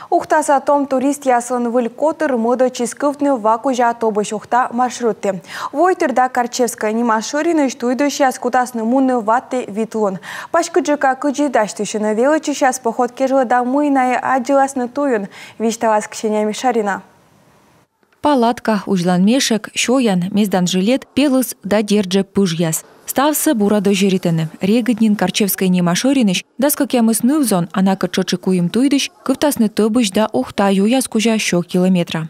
Ухтаса том турист ясын вылькотыр мода чискывтны вакужа тобыш ухта маршруты. Войтерда Карчевская немашурины штуйдыш яс кутасны муны ватты витлон. Пашкыджика кыджидашты величи сейчас поход кежла домой на аджиласны туюн. Вишталас кшенями шарина. Палатка, ужлан мешек, шоян, мездан жилет, пелыс да держи пыжьяс. Ставсы бурадо жеритыны. Региднин Карчевской немашорыныш, да скакямыс нывзон, ана качочекуем туйдыш, кывтасны тыбыш да ухта юяс кужа 100 километра.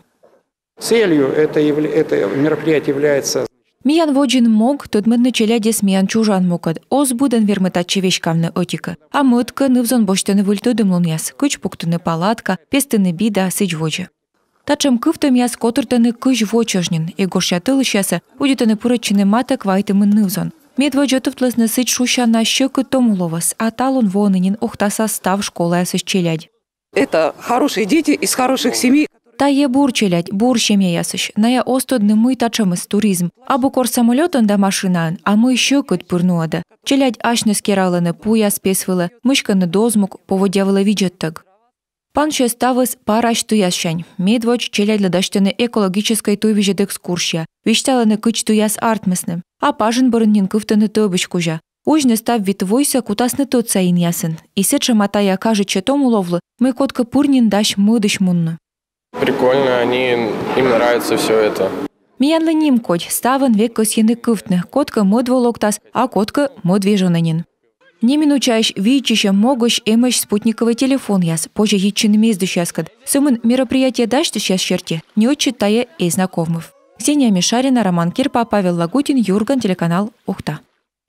Целью это мероприятие является... Миян воджин мог, тудмыдны челядес миян чужан мукад, оз буден вермыта чевешкавны отика. А мытка нывзон боштыны выльтыдым луньяс, кыч пуктыны палатка, пестыны бида сыч воджи. Тачем кывтым яс котыртыны кыч вочожнин, и горшатылы щаса, удитыны пурычыны матак вайтымын нывзон. Медводжотовтласны сыч шуща на щеку томуловас, а талон вонынин ухта состав школы ясыш челядь. Это хорошие дети из хороших семей. Тае бур челядь, бур щемья ясыш. Ная остодны мы тачемыз туризм. Абу кор самолетон да машинан, а мы щекут пырнуада. Челядь ашны скералыны пуя спесвылы, мышканы дозмук поводявылы виджеттаг. Панше ставыс параш туясшань. Медводж челядь ладаштыны экологической туйвижет экскурсия. Вишталыны кыч туяс артмысны. А пажын бұрыннен кыфтыны тыбыш кужа. Ужны став витвойса кутасны тот саин ясын. И сетша матая кажет тому ловлы, мы котка пурнин даш мыдыш мунны. Прикольно, им нравится все это. Миянлы ним коть, ставын век косьены кыфтны, котка мыд волоктас, а котка мыд вежонанин. Не минучаешь, видичища могущ эмыш спутниковый телефон яс, позже ечины мездыш яскад. Сымын мероприятие дашты сейчас черте, не отчитая и знакомых. Ксения Мишарина, Роман Кирпа, Павел Лагутин, Юрган, телеканал Ухта.